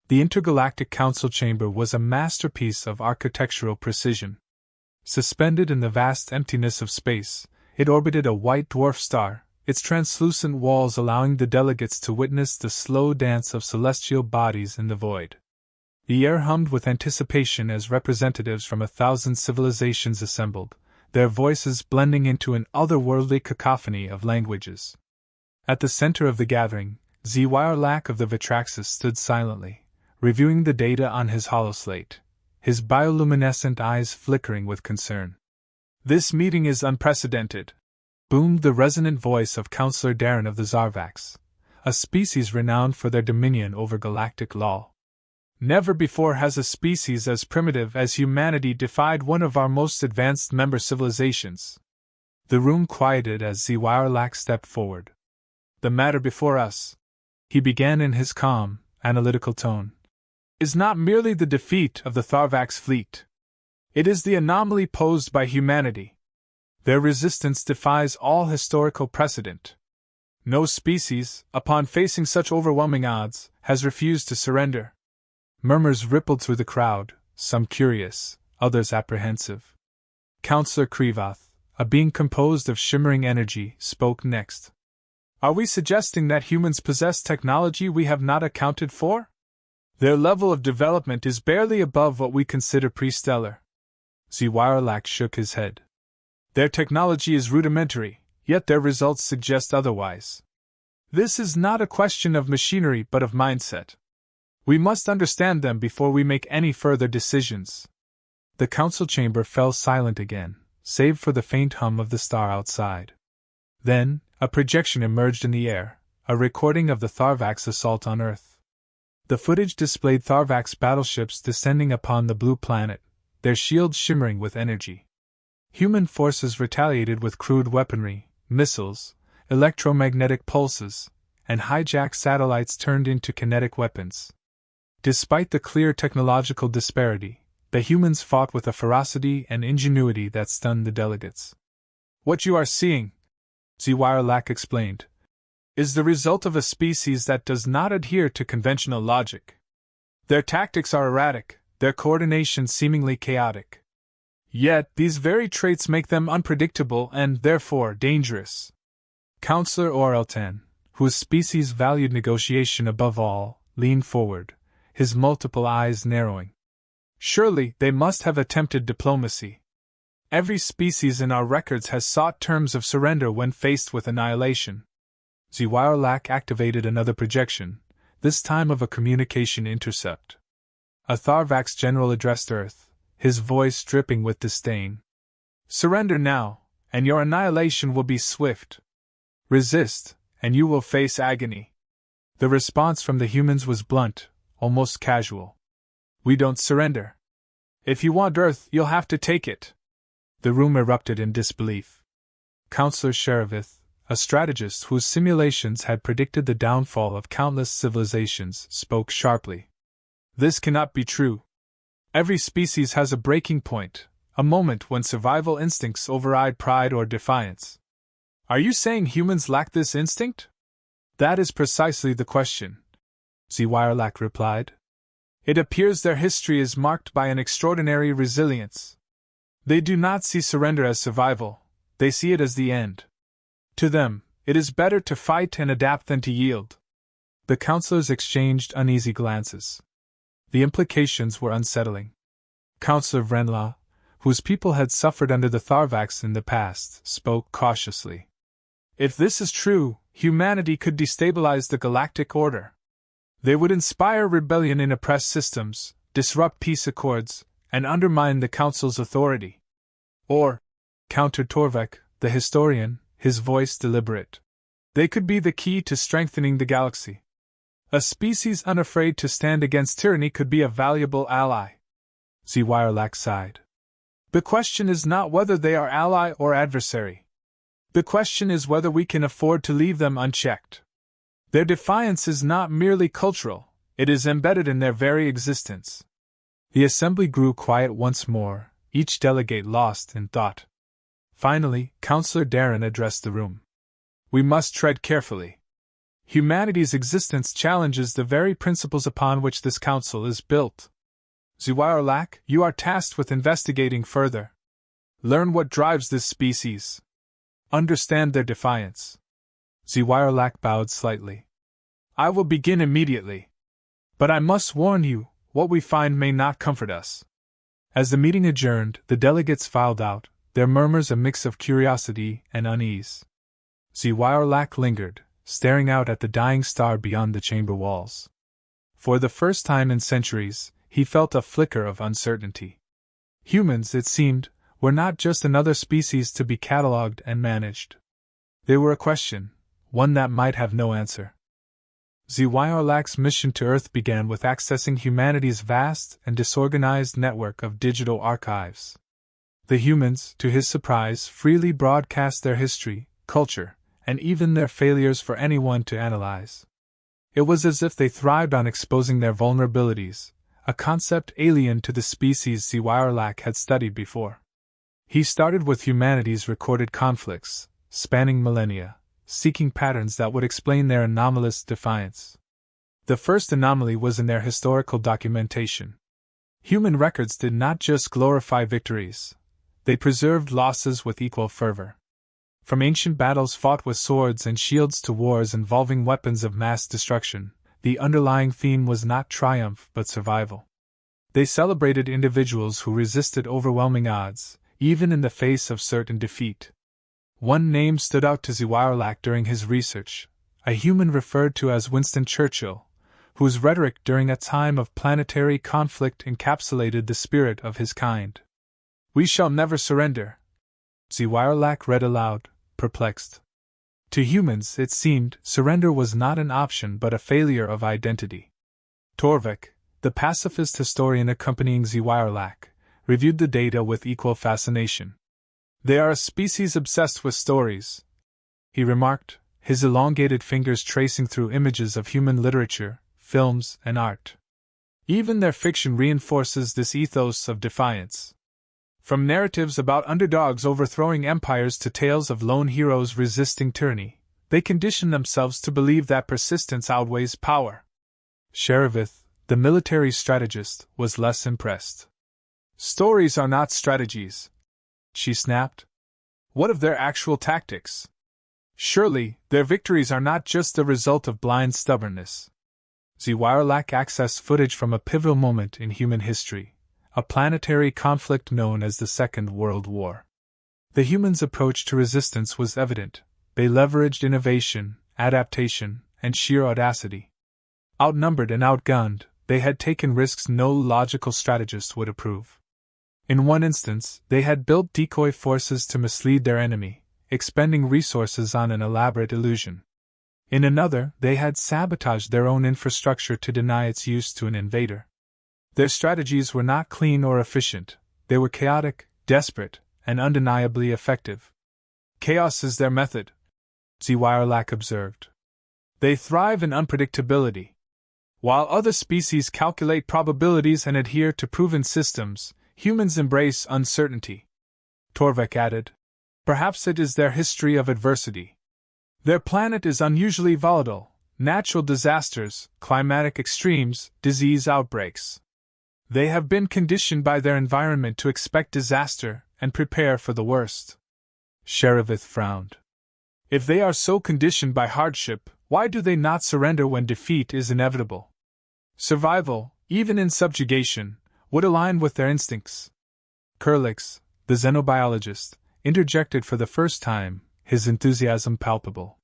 The Intergalactic Council Chamber was a masterpiece of architectural precision. Suspended in the vast emptiness of space, it orbited a white dwarf star, its translucent walls allowing the delegates to witness the slow dance of celestial bodies in the void. The air hummed with anticipation as representatives from 1,000 civilizations assembled, their voices blending into an otherworldly cacophony of languages. At the center of the gathering, Zyrlak of the Vitraxis stood silently, reviewing the data on his holoslate, his bioluminescent eyes flickering with concern. "This meeting is unprecedented," boomed the resonant voice of Counselor Darren of the Zarvax, a species renowned for their dominion over galactic law. "Never before has a species as primitive as humanity defied one of our most advanced member civilizations." The room quieted as Zyrlak stepped forward. "The matter before us," he began in his calm, analytical tone, "is not merely the defeat of the Tharvax fleet. It is the anomaly posed by humanity. Their resistance defies all historical precedent. No species, upon facing such overwhelming odds, has refused to surrender." Murmurs rippled through the crowd, some curious, others apprehensive. Counselor Krivath, a being composed of shimmering energy, spoke next. "Are we suggesting that humans possess technology we have not accounted for? Their level of development is barely above what we consider pre-stellar." Zyrlak shook his head. "Their technology is rudimentary, yet their results suggest otherwise. This is not a question of machinery but of mindset. We must understand them before we make any further decisions." The council chamber fell silent again, save for the faint hum of the star outside. Then, a projection emerged in the air, a recording of the Tharvax assault on Earth. The footage displayed Tharvax battleships descending upon the blue planet, their shields shimmering with energy. Human forces retaliated with crude weaponry, missiles, electromagnetic pulses, and hijacked satellites turned into kinetic weapons. Despite the clear technological disparity, the humans fought with a ferocity and ingenuity that stunned the delegates. "What you are seeing," Zyrlak explained, "is the result of a species that does not adhere to conventional logic. Their tactics are erratic, their coordination seemingly chaotic. Yet these very traits make them unpredictable and, therefore, dangerous." Counselor Oreltan, whose species valued negotiation above all, leaned forward, his multiple eyes narrowing. "Surely they must have attempted diplomacy. Every species in our records has sought terms of surrender when faced with annihilation." Zyrlak activated another projection, this time of a communication intercept. A Tharvax general addressed Earth, his voice dripping with disdain. "Surrender now, and your annihilation will be swift. Resist, and you will face agony." The response from the humans was blunt, almost casual. "We don't surrender. If you want Earth, you'll have to take it." The room erupted in disbelief. Counselor Sheravith, a strategist whose simulations had predicted the downfall of countless civilizations, spoke sharply. "This cannot be true. Every species has a breaking point, a moment when survival instincts override pride or defiance. Are you saying humans lack this instinct?" "That is precisely the question," Zyrlak replied. "It appears their history is marked by an extraordinary resilience. They do not see surrender as survival, they see it as the end. To them, it is better to fight and adapt than to yield." The counselors exchanged uneasy glances. The implications were unsettling. Counselor Vrenla, whose people had suffered under the Tharvax in the past, spoke cautiously. "If this is true, humanity could destabilize the galactic order. They would inspire rebellion in oppressed systems, disrupt peace accords, and undermine the Council's authority." "Or," countered Torvek, the historian, his voice deliberate, "they could be the key to strengthening the galaxy. A species unafraid to stand against tyranny could be a valuable ally." Zyrlak sighed. "The question is not whether they are ally or adversary. The question is whether we can afford to leave them unchecked. Their defiance is not merely cultural, it is embedded in their very existence." The assembly grew quiet once more, each delegate lost in thought. Finally, Counselor Darren addressed the room. "We must tread carefully. Humanity's existence challenges the very principles upon which this council is built. Ziwarlak, you are tasked with investigating further. Learn what drives this species. Understand their defiance. Ziwarlak bowed slightly. I will begin immediately. But I must warn you, what we find may not comfort us. As the meeting adjourned, the delegates filed out, their murmurs a mix of curiosity and unease. Ziwarlak lingered, staring out at the dying star beyond the chamber walls. For the first time in centuries, he felt a flicker of uncertainty. Humans, it seemed, were not just another species to be catalogued and managed. They were a question, one that might have no answer. Ziwarlak's mission to Earth began with accessing humanity's vast and disorganized network of digital archives. The humans, to his surprise, freely broadcast their history, culture, and even their failures for anyone to analyze. It was as if they thrived on exposing their vulnerabilities, a concept alien to the species Ziwarlak had studied before. He started with humanity's recorded conflicts, spanning millennia, seeking patterns that would explain their anomalous defiance. The first anomaly was in their historical documentation. Human records did not just glorify victories, they preserved losses with equal fervor. From ancient battles fought with swords and shields to wars involving weapons of mass destruction, the underlying theme was not triumph but survival. They celebrated individuals who resisted overwhelming odds, even in the face of certain defeat. One name stood out to Ziwarlak during his research, a human referred to as Winston Churchill, whose rhetoric during a time of planetary conflict encapsulated the spirit of his kind. "We shall never surrender," Ziwarlak read aloud, perplexed. To humans, it seemed, surrender was not an option but a failure of identity. Torvik, the pacifist historian accompanying Ziwarlak, reviewed the data with equal fascination. "They are a species obsessed with stories," he remarked, his elongated fingers tracing through images of human literature, films, and art. Even their fiction reinforces this ethos of defiance. From narratives about underdogs overthrowing empires to tales of lone heroes resisting tyranny, they condition themselves to believe that persistence outweighs power. Sherevith, the military strategist, was less impressed. "Stories are not strategies," she snapped. "What of their actual tactics? Surely, their victories are not just the result of blind stubbornness." Ziwarlak accessed footage from a pivotal moment in human history, a planetary conflict known as the Second World War. The humans' approach to resistance was evident. They leveraged innovation, adaptation, and sheer audacity. Outnumbered and outgunned, they had taken risks no logical strategist would approve. In one instance, they had built decoy forces to mislead their enemy, expending resources on an elaborate illusion. In another, they had sabotaged their own infrastructure to deny its use to an invader. Their strategies were not clean or efficient, they were chaotic, desperate, and undeniably effective. "Chaos is their method," Ziwarlak observed. "They thrive in unpredictability. While other species calculate probabilities and adhere to proven systems, humans embrace uncertainty." Torvik added, "Perhaps it is their history of adversity. Their planet is unusually volatile, natural disasters, climatic extremes, disease outbreaks. They have been conditioned by their environment to expect disaster and prepare for the worst." Sherevith frowned. "If they are so conditioned by hardship, why do they not surrender when defeat is inevitable? Survival, even in subjugation, would align with their instincts." Kurlix, the xenobiologist, interjected for the first time, his enthusiasm palpable.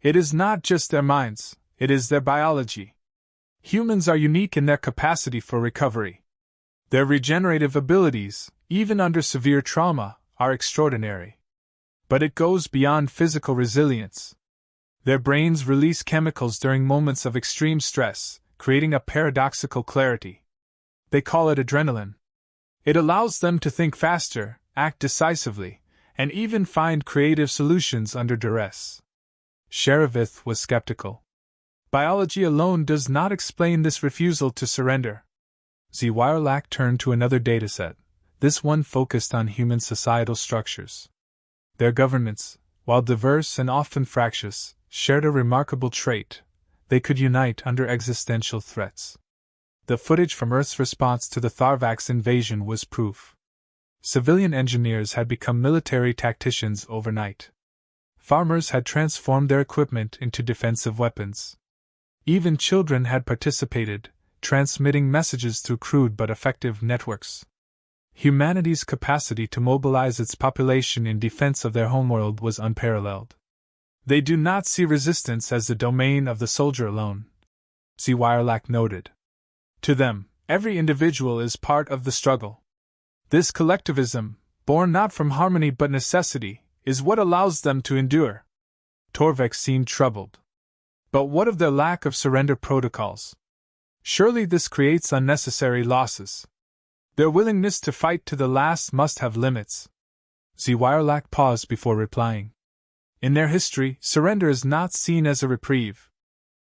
"It is not just their minds, it is their biology. Humans are unique in their capacity for recovery. Their regenerative abilities, even under severe trauma, are extraordinary. But it goes beyond physical resilience. Their brains release chemicals during moments of extreme stress, creating a paradoxical clarity. They call it adrenaline. It allows them to think faster, act decisively, and even find creative solutions under duress." Sherevith was skeptical. "Biology alone does not explain this refusal to surrender." Ziwarlak turned to another dataset, this one focused on human societal structures. Their governments, while diverse and often fractious, shared a remarkable trait: they could unite under existential threats. The footage from Earth's response to the Tharvax invasion was proof. Civilian engineers had become military tacticians overnight. Farmers had transformed their equipment into defensive weapons. Even children had participated, transmitting messages through crude but effective networks. Humanity's capacity to mobilize its population in defense of their homeworld was unparalleled. They do not see resistance as the domain of the soldier alone, SCI noted. To them, every individual is part of the struggle. This collectivism, born not from harmony but necessity, is what allows them to endure. Torvik seemed troubled. But what of their lack of surrender protocols? Surely this creates unnecessary losses. Their willingness to fight to the last must have limits. SCI paused before replying. In their history, surrender is not seen as a reprieve.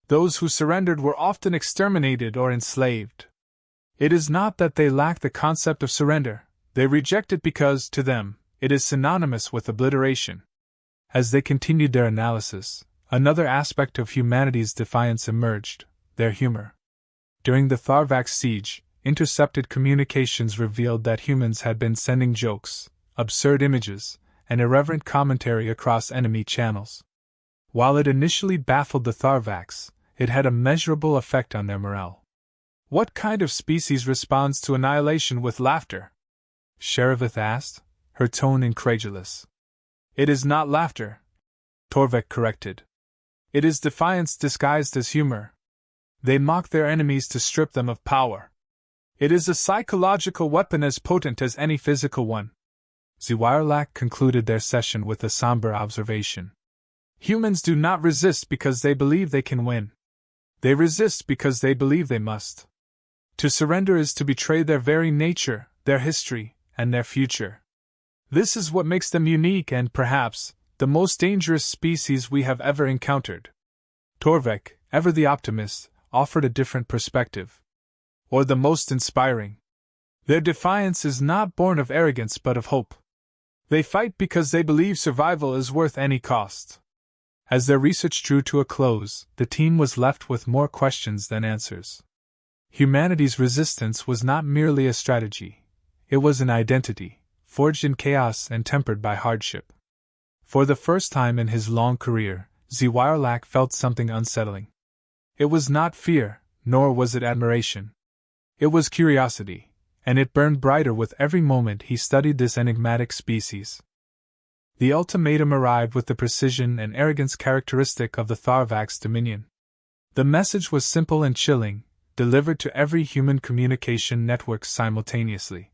Those who surrendered were often exterminated or enslaved. It is not that they lack the concept of surrender, they reject it because, to them, it is synonymous with obliteration. As they continued their analysis, another aspect of humanity's defiance emerged: their humor. During the Tharvax siege, intercepted communications revealed that humans had been sending jokes, absurd images, and irreverent commentary across enemy channels. While it initially baffled the Tharvax, it had a measurable effect on their morale. What kind of species responds to annihilation with laughter? Sherevith asked, her tone incredulous. It is not laughter, Torvik corrected. It is defiance disguised as humor. They mock their enemies to strip them of power. It is a psychological weapon as potent as any physical one. SCI concluded their session with a somber observation. Humans do not resist because they believe they can win. They resist because they believe they must. To surrender is to betray their very nature, their history, and their future. This is what makes them unique and, perhaps, the most dangerous species we have ever encountered. Torvik, ever the optimist, offered a different perspective. Or the most inspiring. Their defiance is not born of arrogance but of hope. They fight because they believe survival is worth any cost. As their research drew to a close, the team was left with more questions than answers. Humanity's resistance was not merely a strategy. It was an identity, forged in chaos and tempered by hardship. For the first time in his long career, SCI felt something unsettling. It was not fear, nor was it admiration. It was curiosity, and it burned brighter with every moment he studied this enigmatic species. The ultimatum arrived with the precision and arrogance characteristic of the Tharvax dominion. The message was simple and chilling, delivered to every human communication network simultaneously.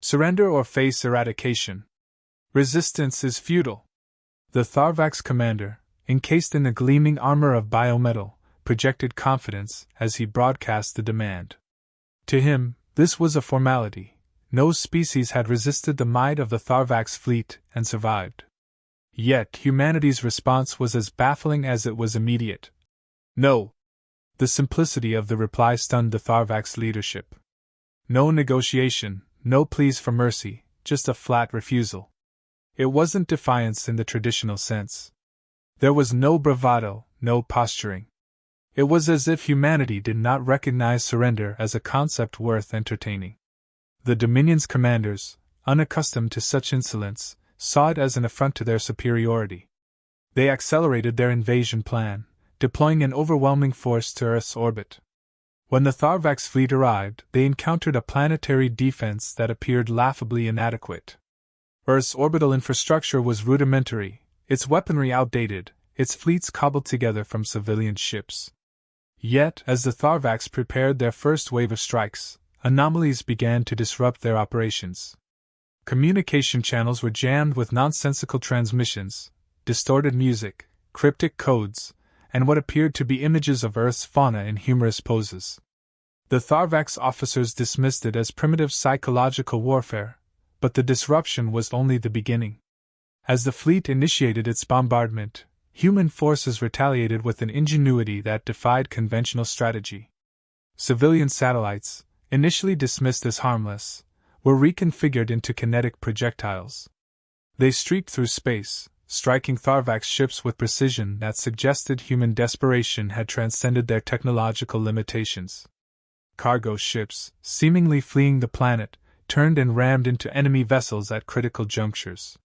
Surrender or face eradication. Resistance is futile. The Tharvax commander, encased in the gleaming armor of biometal, projected confidence as he broadcast the demand. To him, this was a formality. No species had resisted the might of the Tharvax fleet and survived. Yet humanity's response was as baffling as it was immediate. No. The simplicity of the reply stunned the Tharvax leadership. No negotiation, no pleas for mercy, just a flat refusal. It wasn't defiance in the traditional sense. There was no bravado, no posturing. It was as if humanity did not recognize surrender as a concept worth entertaining. The Dominion's commanders, unaccustomed to such insolence, saw it as an affront to their superiority. They accelerated their invasion plan, deploying an overwhelming force to Earth's orbit. When the Tharvax fleet arrived, they encountered a planetary defense that appeared laughably inadequate. Earth's orbital infrastructure was rudimentary, its weaponry outdated, its fleets cobbled together from civilian ships. Yet, as the Tharvax prepared their first wave of strikes, anomalies began to disrupt their operations. Communication channels were jammed with nonsensical transmissions, distorted music, cryptic codes, and what appeared to be images of Earth's fauna in humorous poses. The Tharvax officers dismissed it as primitive psychological warfare, but the disruption was only the beginning. As the fleet initiated its bombardment, human forces retaliated with an ingenuity that defied conventional strategy. Civilian satellites, initially dismissed as harmless, were reconfigured into kinetic projectiles. They streaked through space, striking Tharvax ships with precision that suggested human desperation had transcended their technological limitations. Cargo ships, seemingly fleeing the planet, turned and rammed into enemy vessels at critical junctures.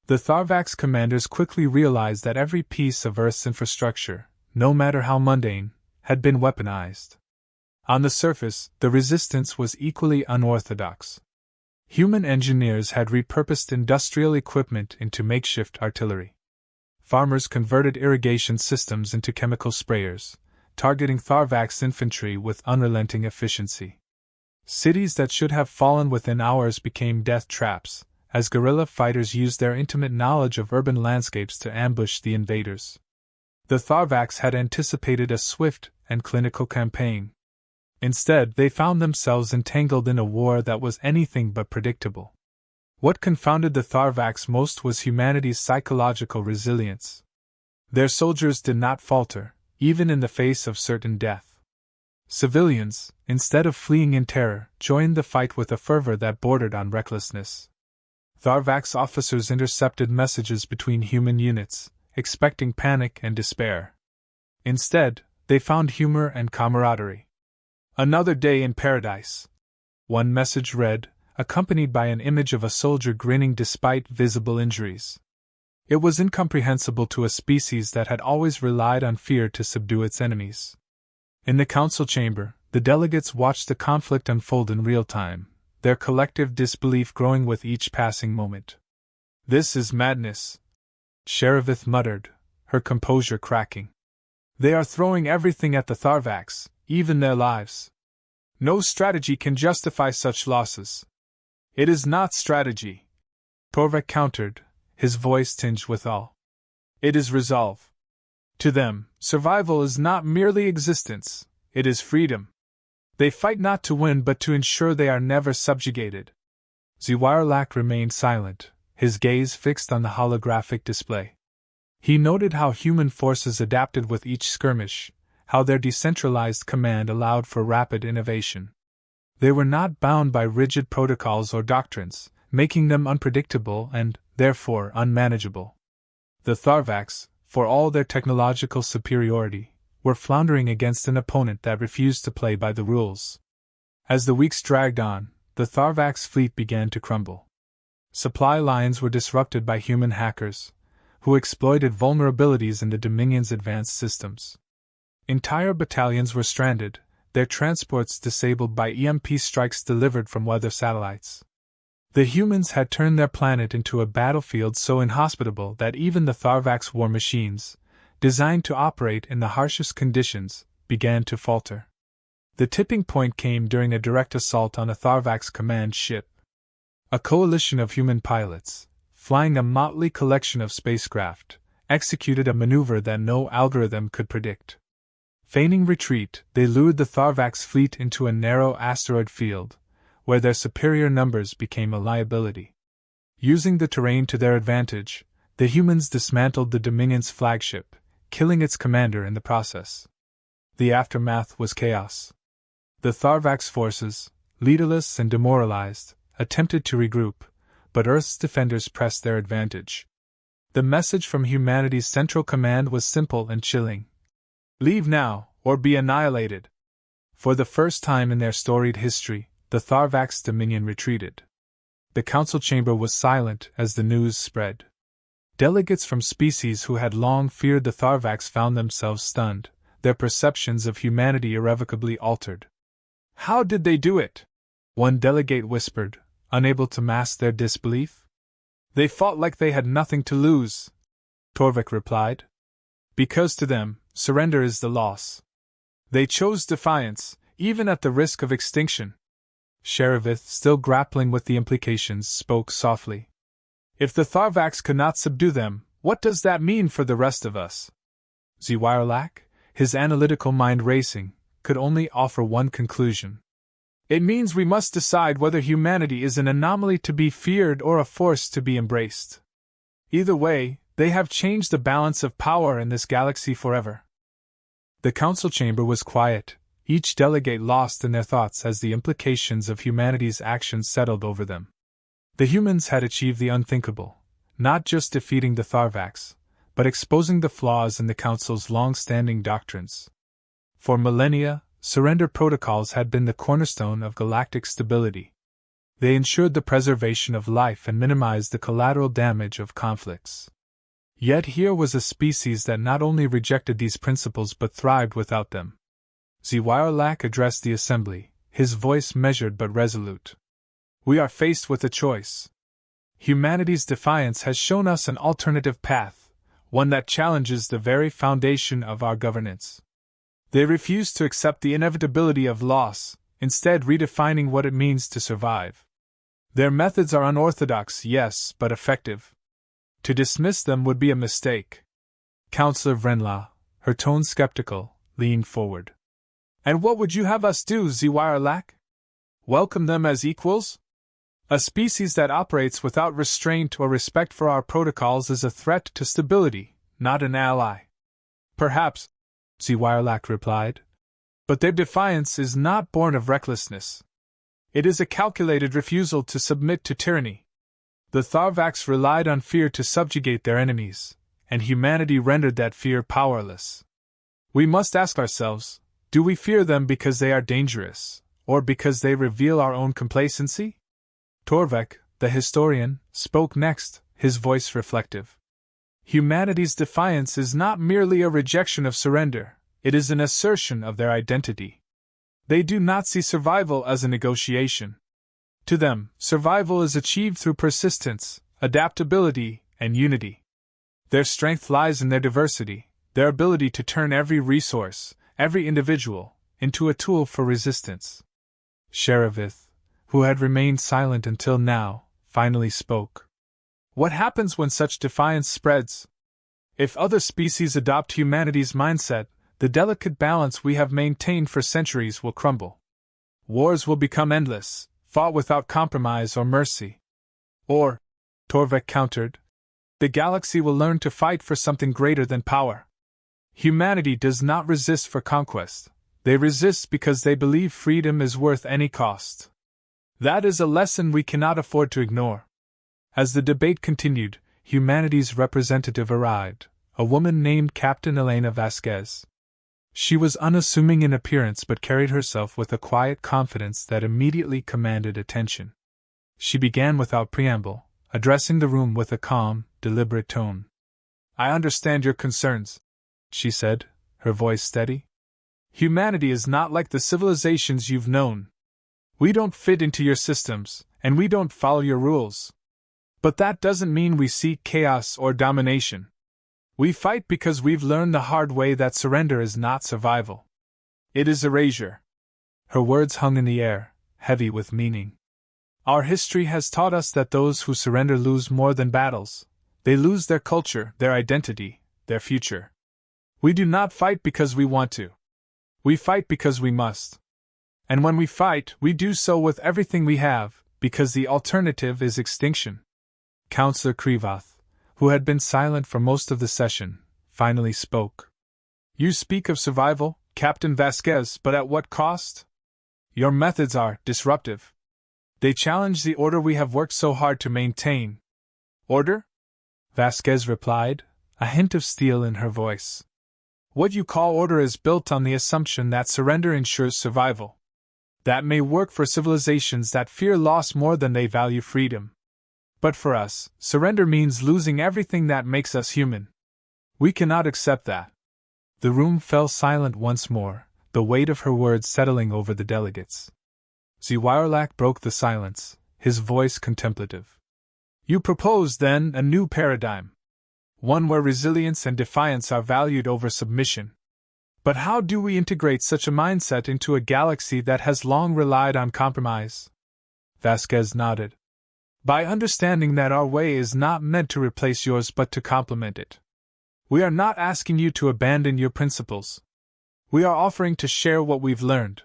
The Tharvax commanders quickly realized that every piece of Earth's infrastructure, no matter how mundane, had been weaponized. On the surface, the resistance was equally unorthodox. Human engineers had repurposed industrial equipment into makeshift artillery. Farmers converted irrigation systems into chemical sprayers, targeting Tharvax infantry with unrelenting efficiency. Cities that should have fallen within hours became death traps, as guerrilla fighters used their intimate knowledge of urban landscapes to ambush the invaders. The Tharvax had anticipated a swift and clinical campaign. Instead, they found themselves entangled in a war that was anything but predictable. What confounded the Tharvax most was humanity's psychological resilience. Their soldiers did not falter, even in the face of certain death. Civilians, instead of fleeing in terror, joined the fight with a fervor that bordered on recklessness. Tharvax officers intercepted messages between human units, expecting panic and despair. Instead, they found humor and camaraderie. "Another day in paradise," one message read, accompanied by an image of a soldier grinning despite visible injuries. It was incomprehensible to a species that had always relied on fear to subdue its enemies. In the council chamber, the delegates watched the conflict unfold in real time, their collective disbelief growing with each passing moment. "This is madness," Sherevith muttered, her composure cracking. "They are throwing everything at the Tharvax, even their lives. No strategy can justify such losses." "It is not strategy," Torvik countered, his voice tinged with awe. "It is resolve. To them, survival is not merely existence, it is freedom. They fight not to win but to ensure they are never subjugated." Ziwarlak remained silent, his gaze fixed on the holographic display. He noted how human forces adapted with each skirmish, how their decentralized command allowed for rapid innovation. They were not bound by rigid protocols or doctrines, making them unpredictable and, therefore, unmanageable. The Tharvax, for all their technological superiority, were floundering against an opponent that refused to play by the rules. As the weeks dragged on, the Tharvax fleet began to crumble. Supply lines were disrupted by human hackers, who exploited vulnerabilities in the Dominion's advanced systems. Entire battalions were stranded, their transports disabled by EMP strikes delivered from weather satellites. The humans had turned their planet into a battlefield so inhospitable that even the Tharvax war machines, designed to operate in the harshest conditions, began to falter. The tipping point came during a direct assault on a Tharvax command ship. A coalition of human pilots, flying a motley collection of spacecraft, executed a maneuver that no algorithm could predict. Feigning retreat, they lured the Tharvax fleet into a narrow asteroid field, where their superior numbers became a liability. Using the terrain to their advantage, the humans dismantled the Dominion's flagship, killing its commander in the process. The aftermath was chaos. The Tharvax forces, leaderless and demoralized, attempted to regroup, but Earth's defenders pressed their advantage. The message from humanity's central command was simple and chilling. "Leave now, or be annihilated." For the first time in their storied history, the Tharvax Dominion retreated. The council chamber was silent as the news spread. Delegates from species who had long feared the Tharvax found themselves stunned, their perceptions of humanity irrevocably altered. "How did they do it?" one delegate whispered, unable to mask their disbelief. "They fought like they had nothing to lose," Torvik replied. "Because to them, surrender is the loss. They chose defiance, even at the risk of extinction." Sherevith, still grappling with the implications, spoke softly. "If the Tharvax could not subdue them, what does that mean for the rest of us?" Ziwarlak, his analytical mind racing, could only offer one conclusion. "It means we must decide whether humanity is an anomaly to be feared or a force to be embraced. Either way, they have changed the balance of power in this galaxy forever." The council chamber was quiet, each delegate lost in their thoughts as the implications of humanity's actions settled over them. The humans had achieved the unthinkable, not just defeating the Tharvax, but exposing the flaws in the Council's long-standing doctrines. For millennia, surrender protocols had been the cornerstone of galactic stability. They ensured the preservation of life and minimized the collateral damage of conflicts. Yet here was a species that not only rejected these principles but thrived without them. Zwiarlak addressed the assembly, his voice measured but resolute. We are faced with a choice. Humanity's defiance has shown us an alternative path, one that challenges the very foundation of our governance. They refuse to accept the inevitability of loss, instead redefining what it means to survive. Their methods are unorthodox, yes, but effective. To dismiss them would be a mistake. Councillor Vrenla, her tone skeptical, leaned forward. And what would you have us do, Zwiarlak? Welcome them as equals? A species that operates without restraint or respect for our protocols is a threat to stability, not an ally. Perhaps, Zwiarlak replied. But their defiance is not born of recklessness. It is a calculated refusal to submit to tyranny. The Tharvax relied on fear to subjugate their enemies, and humanity rendered that fear powerless. We must ask ourselves, do we fear them because they are dangerous, or because they reveal our own complacency? Torvek, the historian, spoke next, his voice reflective. Humanity's defiance is not merely a rejection of surrender, it is an assertion of their identity. They do not see survival as a negotiation. To them, survival is achieved through persistence, adaptability, and unity. Their strength lies in their diversity, their ability to turn every resource, every individual, into a tool for resistance. Sherevith, who had remained silent until now, finally spoke. What happens when such defiance spreads? If other species adopt humanity's mindset, the delicate balance we have maintained for centuries will crumble. Wars will become endless, fought without compromise or mercy. Or, Torvek countered, the galaxy will learn to fight for something greater than power. Humanity does not resist for conquest, they resist because they believe freedom is worth any cost. That is a lesson we cannot afford to ignore. As the debate continued, humanity's representative arrived, a woman named Captain Elena Vasquez. She was unassuming in appearance but carried herself with a quiet confidence that immediately commanded attention. She began without preamble, addressing the room with a calm, deliberate tone. I understand your concerns, she said, her voice steady. Humanity is not like the civilizations you've known. We don't fit into your systems, and we don't follow your rules. But that doesn't mean we seek chaos or domination. We fight because we've learned the hard way that surrender is not survival. It is erasure. Her words hung in the air, heavy with meaning. Our history has taught us that those who surrender lose more than battles. They lose their culture, their identity, their future. We do not fight because we want to. We fight because we must. And when we fight, we do so with everything we have, because the alternative is extinction. Councillor Krivath, who had been silent for most of the session, finally spoke. You speak of survival, Captain Vasquez, but at what cost? Your methods are disruptive. They challenge the order we have worked so hard to maintain. Order? Vasquez replied, a hint of steel in her voice. What you call order is built on the assumption that surrender ensures survival. That may work for civilizations that fear loss more than they value freedom. But for us, surrender means losing everything that makes us human. We cannot accept that. The room fell silent once more, the weight of her words settling over the delegates. Zwiarlak broke the silence, his voice contemplative. You propose, then, a new paradigm. One where resilience and defiance are valued over submission. But how do we integrate such a mindset into a galaxy that has long relied on compromise? Vasquez nodded. By understanding that our way is not meant to replace yours but to complement it. We are not asking you to abandon your principles. We are offering to share what we've learned.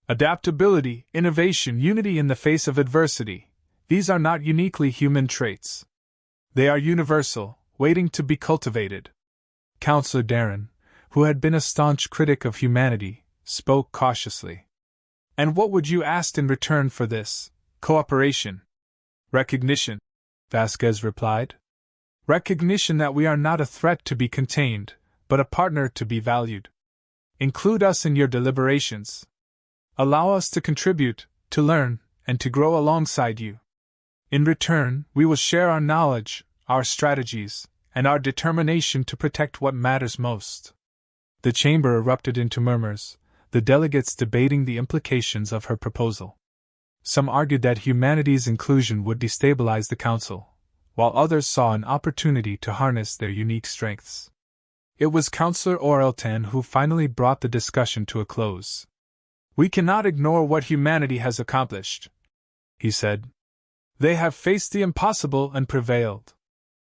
Adaptability, innovation, unity in the face of adversity. These are not uniquely human traits. They are universal, waiting to be cultivated. Councillor Darren, who had been a staunch critic of humanity, spoke cautiously. And what would you ask in return for this? Cooperation. Recognition, Vasquez replied. Recognition that we are not a threat to be contained, but a partner to be valued. Include us in your deliberations. Allow us to contribute, to learn, and to grow alongside you. In return, we will share our knowledge, our strategies, and our determination to protect what matters most. The chamber erupted into murmurs, the delegates debating the implications of her proposal. Some argued that humanity's inclusion would destabilize the council, while others saw an opportunity to harness their unique strengths. It was Councillor Oreltan who finally brought the discussion to a close. "We cannot ignore what humanity has accomplished," he said. "They have faced the impossible and prevailed.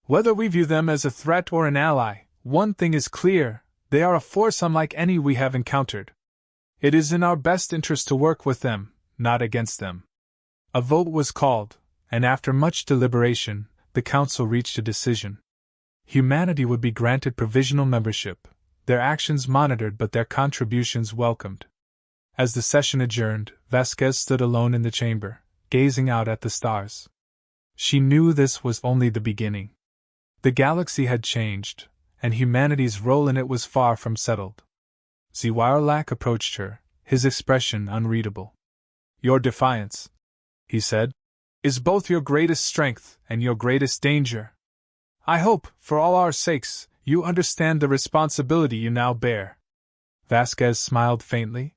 Whether we view them as a threat or an ally, one thing is clear: they are a force unlike any we have encountered. It is in our best interest to work with them, not against them." A vote was called, and after much deliberation, the council reached a decision. Humanity would be granted provisional membership, their actions monitored but their contributions welcomed. As the session adjourned, Vasquez stood alone in the chamber, gazing out at the stars. She knew this was only the beginning. The galaxy had changed, and humanity's role in it was far from settled. Ziwarlak approached her, his expression unreadable. "Your defiance," he said, "is both your greatest strength and your greatest danger. I hope, for all our sakes, you understand the responsibility you now bear." Vasquez smiled faintly.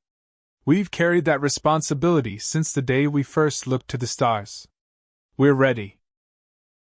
"We've carried that responsibility since the day we first looked to the stars. We're ready."